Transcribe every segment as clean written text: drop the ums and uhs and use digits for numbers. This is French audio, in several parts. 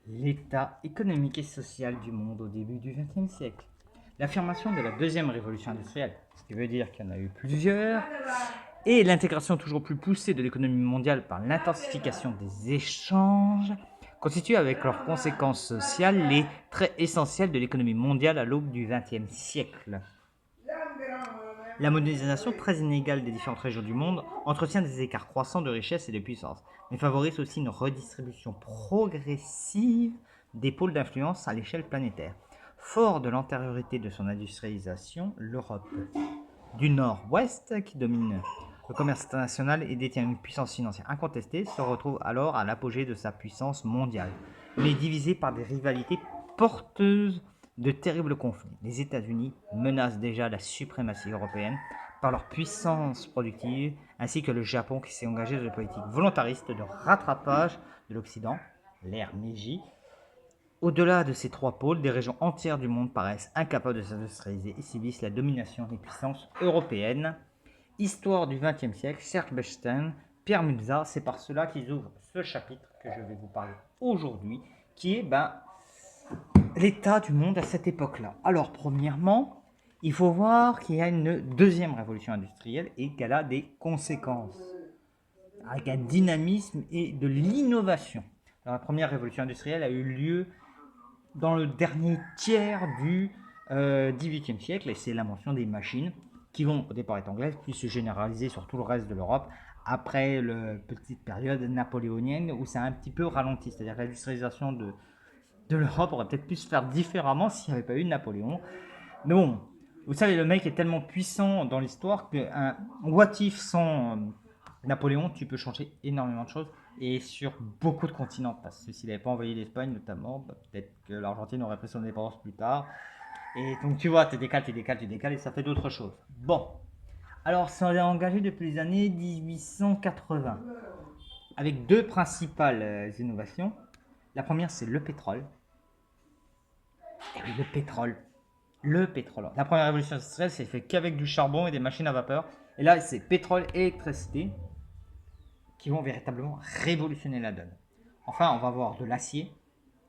l'état économique et social du monde au début du XXe siècle. L'affirmation de la deuxième révolution industrielle, ce qui veut dire qu'il y en a eu plusieurs, et l'intégration toujours plus poussée de l'économie mondiale par l'intensification des échanges, constituent avec leurs conséquences sociales les traits essentiels de l'économie mondiale à l'aube du XXe siècle. La modernisation très inégale des différentes régions du monde entretient des écarts croissants de richesse et de puissance, mais favorise aussi une redistribution progressive des pôles d'influence à l'échelle planétaire. Fort de l'antériorité de son industrialisation, l'Europe du Nord-Ouest, qui domine le commerce international et détient une puissance financière incontestée, se retrouve alors à l'apogée de sa puissance mondiale, mais divisée par des rivalités porteuses de terribles conflits. Les États-Unis menacent déjà la suprématie européenne par leur puissance productive, ainsi que le Japon qui s'est engagé dans une politique volontariste de rattrapage de l'Occident, l'ère Meiji. Au-delà de ces trois pôles, des régions entières du monde paraissent incapables de s'industrialiser et subissent la domination des puissances européennes. Histoire du XXe siècle, Serge Bechstein, Pierre Mulza, c'est par cela qu'ils ouvrent ce chapitre que je vais vous parler aujourd'hui, qui est l'état du monde à cette époque-là. Alors, premièrement, il faut voir qu'il y a une deuxième révolution industrielle et qu'elle a des conséquences, avec un dynamisme et de l'innovation. La première révolution industrielle a eu lieu dans le dernier tiers du XVIIIe siècle, et c'est l'invention des machines qui vont au départ être anglaises, puis se généraliser sur tout le reste de l'Europe, après la petite période napoléonienne où ça a un petit peu ralenti, c'est-à-dire que l'industrialisation de l'Europe aurait peut-être pu se faire différemment s'il n'y avait pas eu Napoléon. Mais bon, vous savez, le mec est tellement puissant dans l'histoire qu'un what if sans Napoléon, tu peux changer énormément de choses et sur beaucoup de continents. Parce que s'il n'avait pas envoyé l'Espagne notamment, peut-être que l'Argentine aurait pris son indépendance plus tard. Et donc tu vois, tu décales et ça fait d'autres choses. Bon, alors ça est engagé depuis les années 1880 avec deux principales innovations. La première, c'est le pétrole. Et oui, le pétrole. Le pétrole. La première révolution industrielle, c'est fait qu'avec du charbon et des machines à vapeur. Et là, c'est pétrole et électricité qui vont véritablement révolutionner la donne. Enfin, on va avoir de l'acier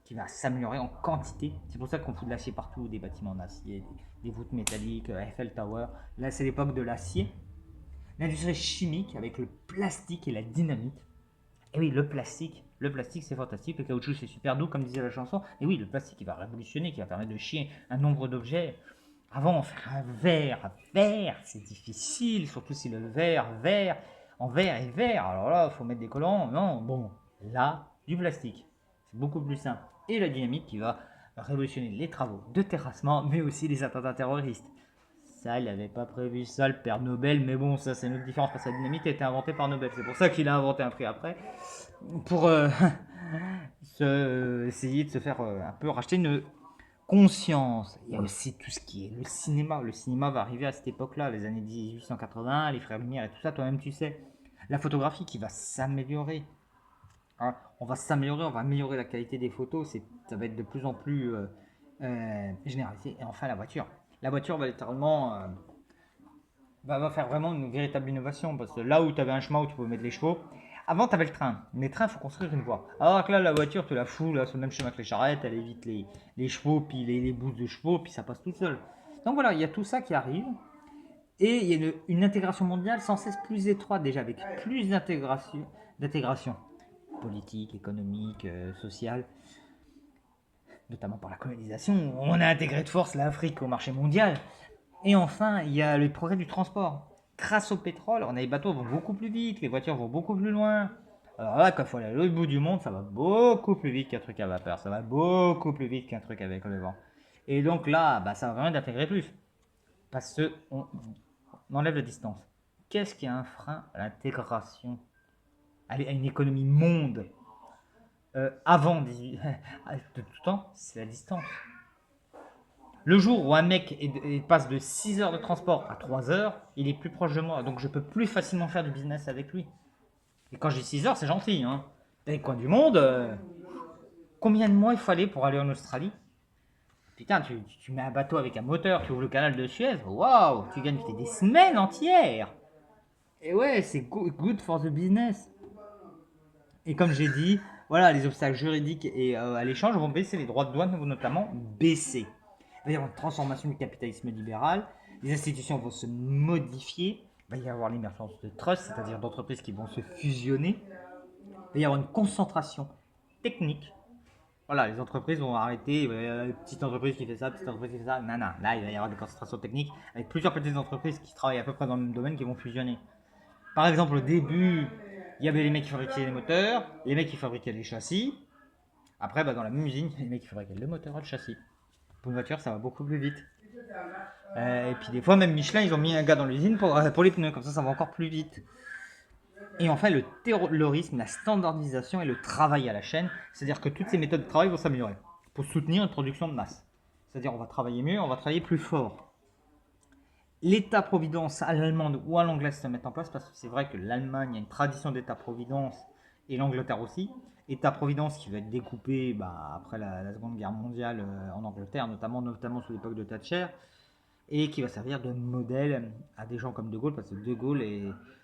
qui va s'améliorer en quantité. C'est pour ça qu'on fout de l'acier partout, des bâtiments en acier, des voûtes métalliques, Eiffel Tower. Là, c'est l'époque de l'acier. L'industrie chimique avec le plastique et la dynamite. Et oui, le plastique c'est fantastique. Le caoutchouc, c'est super doux, comme disait la chanson. Et oui, le plastique, il va révolutionner, qui va permettre de chier un nombre d'objets. Avant, faire un verre, c'est difficile, surtout si le verre en verre est vert. Alors là, il faut mettre des collants. Non, bon, là, du plastique. C'est beaucoup plus simple. Et la dynamite qui va révolutionner les travaux de terrassement, mais aussi les attentats terroristes. Ça, il n'avait pas prévu ça, le père Nobel, mais bon, ça c'est une autre différence parce que la dynamite a été inventée par Nobel. C'est pour ça qu'il a inventé un prix après, pour essayer de se faire un peu racheter une conscience. Il y a aussi tout ce qui est le cinéma. Le cinéma va arriver à cette époque-là, les années 1880, les frères Lumière et tout ça, toi-même tu sais. La photographie qui va s'améliorer. Hein, on va s'améliorer, on va améliorer la qualité des photos, ça va être de plus en plus généralisé. Et enfin la voiture. La voiture va littéralement va faire vraiment une véritable innovation parce que là où tu avais un chemin où tu pouvais mettre les chevaux, avant tu avais le train. Mais le train, il faut construire une voie. Alors que là, la voiture, tu la fous là, sur le même chemin que les charrettes, elle évite les chevaux, puis les bouses de chevaux, puis ça passe tout seul. Donc voilà, il y a tout ça qui arrive. Et il y a une intégration mondiale sans cesse plus étroite, déjà avec plus d'intégration politique, économique, sociale, notamment par la colonisation. On a intégré de force l'Afrique au marché mondial. Et enfin, il y a le progrès du transport. Grâce au pétrole, on a les bateaux vont beaucoup plus vite, les voitures vont beaucoup plus loin. Alors là, quand il faut aller à l'autre bout du monde, ça va beaucoup plus vite qu'un truc à vapeur. Ça va beaucoup plus vite qu'un truc avec le vent. Et donc là, ça va vraiment d'intégrer plus. Parce qu'on enlève la distance. Qu'est-ce qui a un frein à l'intégration à une économie monde avant de tout temps? C'est la distance. Le jour où un mec passe de 6 heures de transport à 3 heures, il est plus proche de moi. Donc je peux plus facilement faire du business avec lui. Et quand j'ai 6 heures, c'est gentil. Hein. Dans les coins du monde, combien de mois il fallait pour aller en Australie? Putain, tu mets un bateau avec un moteur, tu ouvres le canal de Suez, waouh, tu gagnes des semaines entières. Et ouais, c'est good for the business. Et comme j'ai dit, voilà, les obstacles juridiques et à l'échange vont baisser, les droits de douane vont notamment baisser. Il va y avoir une transformation du capitalisme libéral, les institutions vont se modifier, il va y avoir l'émergence de trusts, c'est-à-dire d'entreprises qui vont se fusionner, il va y avoir une concentration technique. Voilà, les entreprises vont arrêter, petite entreprise qui fait ça, petite entreprise qui fait ça, nana. Là, il va y avoir des concentrations techniques avec plusieurs petites entreprises qui travaillent à peu près dans le même domaine qui vont fusionner. Par exemple, au début, il y avait les mecs qui fabriquaient les moteurs, les mecs qui fabriquaient les châssis. Après, dans la même usine, il y a les mecs qui fabriquaient le moteur et le châssis. Pour une voiture, ça va beaucoup plus vite. Et puis des fois, même Michelin, ils ont mis un gars dans l'usine pour les pneus, comme ça va encore plus vite. Et enfin, le terrorisme, la standardisation et le travail à la chaîne, c'est-à-dire que toutes ces méthodes de travail vont s'améliorer pour soutenir une production de masse. C'est-à-dire on va travailler mieux, on va travailler plus fort. L'État-providence à l'allemande ou à l'anglaise se met en place parce que c'est vrai que l'Allemagne a une tradition d'État-providence et l'Angleterre aussi. État-providence qui va être découpé après la Seconde Guerre mondiale en Angleterre, notamment sous l'époque de Thatcher, et qui va servir de modèle à des gens comme De Gaulle, parce que De Gaulle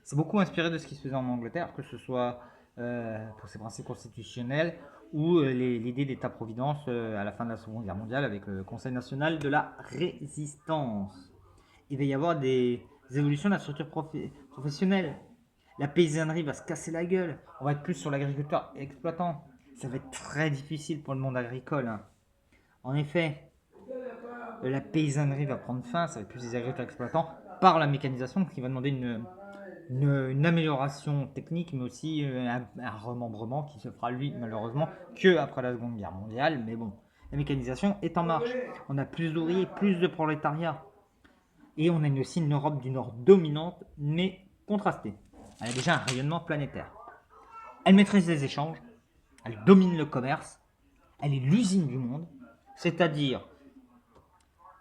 c'est beaucoup inspiré de ce qui se faisait en Angleterre, que ce soit pour ses principes constitutionnels ou l'idée d'État-providence à la fin de la Seconde Guerre mondiale avec le Conseil national de la résistance. Il va y avoir des évolutions de la structure professionnelle. La paysannerie va se casser la gueule. On va être plus sur l'agriculteur exploitant. Ça va être très difficile pour le monde agricole. Hein. En effet, la paysannerie va prendre fin, ça va être plus des agriculteurs exploitants, par la mécanisation qui va demander une amélioration technique, mais aussi un remembrement qui se fera, lui, malheureusement, que après la Seconde Guerre mondiale. Mais bon, la mécanisation est en marche. On a plus d'ouvriers, plus de prolétariat. Et on a aussi une Europe du Nord dominante, mais contrastée. Elle a déjà un rayonnement planétaire. Elle maîtrise les échanges, elle domine le commerce, elle est l'usine du monde, c'est-à-dire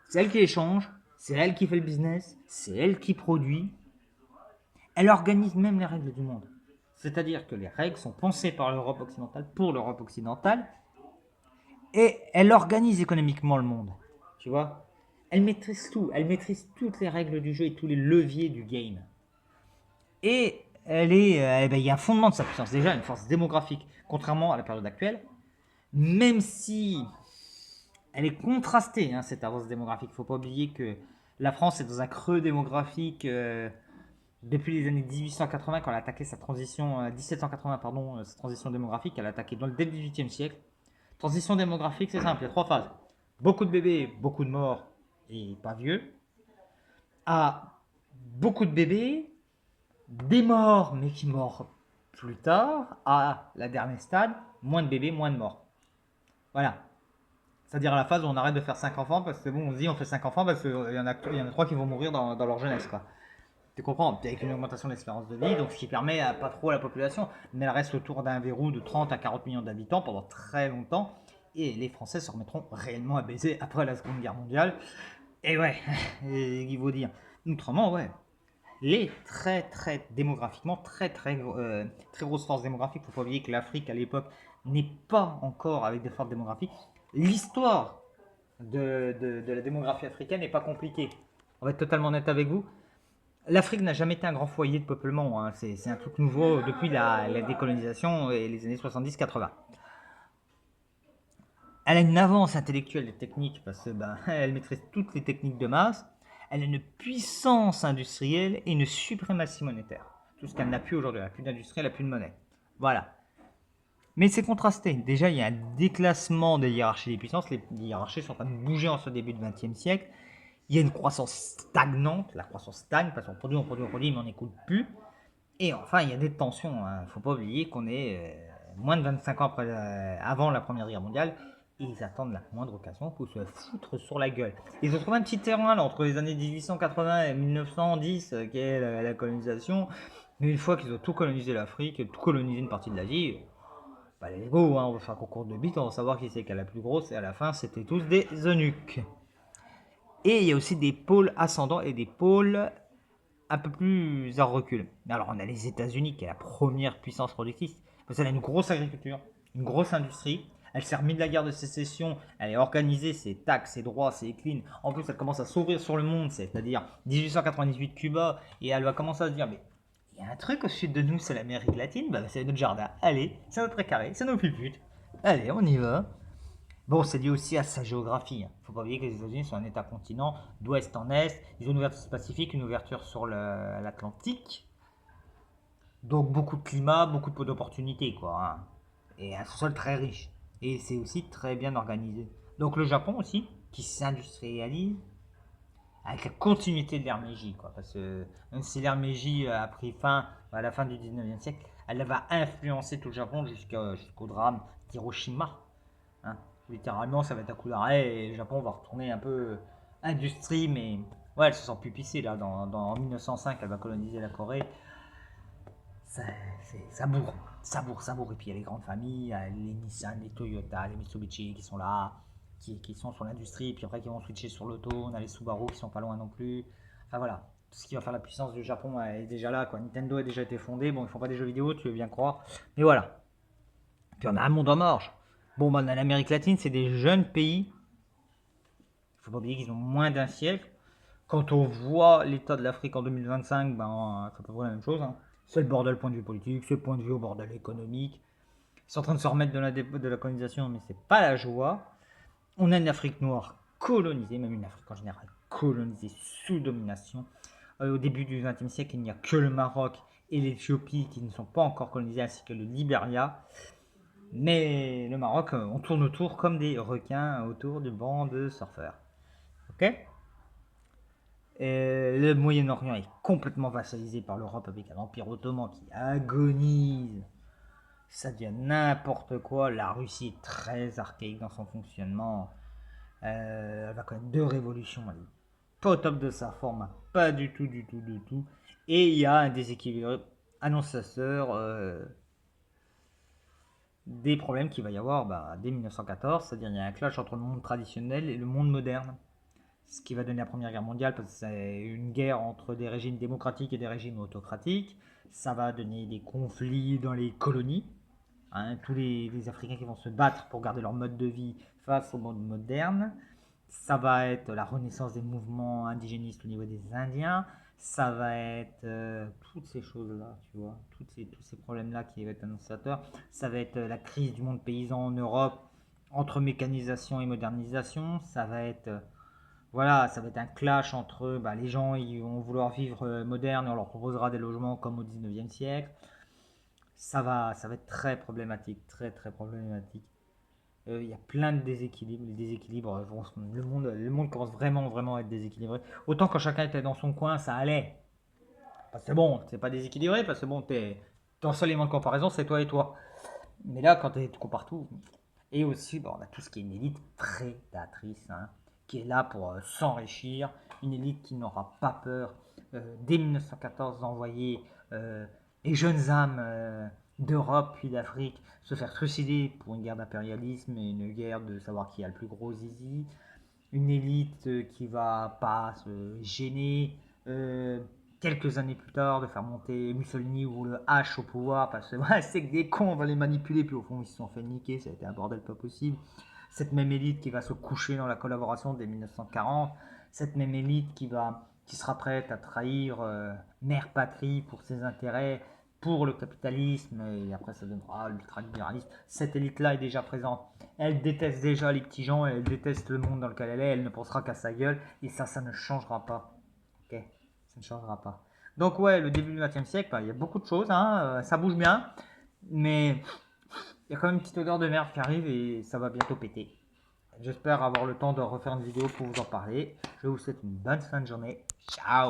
c'est elle qui échange, c'est elle qui fait le business, c'est elle qui produit. Elle organise même les règles du monde. C'est-à-dire que les règles sont pensées par l'Europe occidentale pour l'Europe occidentale et elle organise économiquement le monde. Tu vois ? Elle maîtrise tout, elle maîtrise toutes les règles du jeu et tous les leviers du game. Et il y a un fondement de sa puissance, déjà une force démographique, contrairement à la période actuelle, même si elle est contrastée, cette avance démographique. Il ne faut pas oublier que la France est dans un creux démographique depuis les années 1880, quand elle a attaqué sa transition, 1780, pardon, sa transition démographique, elle a attaqué dès le XVIIIe siècle. Transition démographique, c'est simple, il y a 3 phases. Beaucoup de bébés, beaucoup de morts et pas vieux. À beaucoup de bébés, des morts, mais qui meurent plus tard. À la dernière stade, moins de bébés, moins de morts. Voilà. C'est-à-dire à la phase où on arrête de faire 5 enfants, parce que bon, on se dit on fait 5 enfants parce qu'il y en a 3 qui vont mourir dans leur jeunesse, quoi. Tu comprends, avec une augmentation de l'espérance de vie, donc ce qui permet à pas trop à la population, mais elle reste autour d'un verrou de 30 à 40 millions d'habitants pendant très longtemps, et les Français se remettront réellement à baiser après la Seconde Guerre mondiale. Et ouais, il faut dire. Autrement, ouais, les très démographiquement, très grosse force démographique. Il ne faut pas oublier que l'Afrique à l'époque n'est pas encore avec des forces démographiques. L'histoire de la démographie africaine n'est pas compliquée. On va être totalement honnête avec vous. L'Afrique n'a jamais été un grand foyer de peuplement. Hein. C'est un truc nouveau depuis la décolonisation et les années 70-80. Elle a une avance intellectuelle et technique parce que elle maîtrise toutes les techniques de masse. Elle a une puissance industrielle et une suprématie monétaire. Tout ce qu'elle n'a plus aujourd'hui. Elle n'a plus d'industrie, elle n'a plus de monnaie. Voilà. Mais c'est contrasté. Déjà, il y a un déclassement des hiérarchies des puissances. Les hiérarchies sont en train de bouger en ce début du XXe siècle. Il y a une croissance stagnante. La croissance stagne parce qu'on produit, mais on n'écoute plus. Et enfin, il y a des tensions. Il ne faut pas oublier qu'on est moins de 25 ans avant la Première Guerre mondiale. Et ils attendent la moindre occasion pour se foutre sur la gueule. Ils ont trouvé un petit terrain là, entre les années 1880 et 1910, qui est la colonisation. Mais une fois qu'ils ont tout colonisé l'Afrique, tout colonisé une partie de l'Asie, let's go, on va faire un concours de bites, on va savoir qui c'est qui a la plus grosse. Et à la fin, c'était tous des eunuques. Et il y a aussi des pôles ascendants et des pôles un peu plus en recul. Alors on a les États-Unis qui est la première puissance productive, parce qu'elle a une grosse agriculture, une grosse industrie. Elle s'est remise de la guerre de sécession, elle est organisée, ses taxes, ses droits, ses clean. En plus, elle commence à s'ouvrir sur le monde, c'est-à-dire 1898 Cuba, et elle va commencer à se dire, mais il y a un truc au sud de nous, c'est l'Amérique latine, bah, c'est notre jardin. Allez, c'est notre précaré, c'est nos puputes. Allez, on y va. Bon, c'est lié aussi à sa géographie. Faut pas oublier que les États-Unis sont un État-continent d'ouest en est. Ils ont une ouverture sur le Pacifique, une ouverture sur l'Atlantique. Donc beaucoup de climat, beaucoup de d'opportunités, quoi, hein. Et un sol très riche. Et c'est aussi très bien organisé. Donc le Japon aussi, qui s'industrialise avec la continuité de l'ère Meiji, quoi. Parce que même si l'ère Meiji a pris fin à la fin du 19e siècle, elle va influencer tout le Japon jusqu'au drame d'Hiroshima, hein. Littéralement, ça va être un coup d'arrêt et le Japon va retourner un peu industrie, mais ouais, elle se sent plus pissée là. En 1905, elle va coloniser la Corée. Ça, ça bourre, ça bourre, ça bourre. Et puis il y a les grandes familles, les Nissan, les Toyota, les Mitsubishi qui sont là, qui sont sur l'industrie, et puis après qui vont switcher sur l'auto. On a les Subaru qui sont pas loin non plus. Enfin voilà, tout ce qui va faire la puissance du Japon est déjà là, quoi. Nintendo a déjà été fondé. Bon, ils font pas des jeux vidéo, tu veux bien croire, mais voilà. Puis on a un monde en marche. Bon, ben, dans l'Amérique latine, c'est des jeunes pays. Il faut pas oublier qu'ils ont moins d'un siècle. Quand on voit l'état de l'Afrique en 2025, ben, c'est à peu près la même chose, hein. C'est le bordel point de vue politique, c'est le point de vue au bordel économique. Ils sont en train de se remettre de la colonisation, mais c'est pas la joie. On a une Afrique noire colonisée, même une Afrique en général colonisée sous domination. Au début du XXe siècle, il n'y a que le Maroc et l'Éthiopie qui ne sont pas encore colonisés, ainsi que le Libéria. Mais le Maroc, on tourne autour comme des requins autour du banc de surfeurs. Ok? Et le Moyen-Orient est complètement vassalisé par l'Europe avec un empire ottoman qui agonise. Ça devient n'importe quoi. La Russie est très archaïque dans son fonctionnement. Elle va connaître deux révolutions. Elle est pas au top de sa forme. Pas du tout, du tout, du tout. Et il y a un déséquilibre annonciateur des problèmes qu'il va y avoir dès 1914. C'est-à-dire il y a un clash entre le monde traditionnel et le monde moderne. Ce qui va donner la Première Guerre mondiale, parce que c'est une guerre entre des régimes démocratiques et des régimes autocratiques. Ça va donner des conflits dans les colonies, hein, tous les Africains qui vont se battre pour garder leur mode de vie face au monde moderne. Ça va être la renaissance des mouvements indigénistes au niveau des Indiens. Ça va être toutes ces choses-là, tu vois, tous ces problèmes-là qui vont être annonciateurs. Ça va être la crise du monde paysan en Europe entre mécanisation et modernisation. Ça va être voilà, ça va être un clash entre les gens, ils vont vouloir vivre moderne et on leur proposera des logements comme au 19e siècle. Ça va être très problématique, très très problématique. Il y a plein de déséquilibres. Les déséquilibres le monde commence vraiment vraiment à être déséquilibré. Autant quand chacun était dans son coin, ça allait. Parce que bon, c'est pas déséquilibré parce que bon, ton seul élément de comparaison, c'est toi et toi. Mais là, quand tu compares tout, et aussi, on a tout ce qui est une élite prédatrice, hein, qui est là pour s'enrichir, une élite qui n'aura pas peur dès 1914 d'envoyer les jeunes âmes d'Europe puis d'Afrique se faire trucider pour une guerre d'impérialisme et une guerre de savoir qui a le plus gros zizi. Une élite qui va pas se gêner quelques années plus tard de faire monter Mussolini ou le H au pouvoir parce que c'est que des cons, on va les manipuler, puis au fond ils se sont fait niquer, ça a été un bordel pas possible. Cette même élite qui va se coucher dans la collaboration dès 1940, cette même élite qui sera prête à trahir mère patrie pour ses intérêts, pour le capitalisme, et après ça donnera l'ultralibéralisme. Cette élite-là est déjà présente. Elle déteste déjà les petits gens, elle déteste le monde dans lequel elle est, elle ne pensera qu'à sa gueule, et ça ne changera pas. Ok, ça ne changera pas. Donc ouais, le début du XXe siècle, il y a beaucoup de choses, hein, ça bouge bien, mais il y a quand même une petite odeur de merde qui arrive et ça va bientôt péter. J'espère avoir le temps de refaire une vidéo pour vous en parler. Je vous souhaite une bonne fin de journée. Ciao!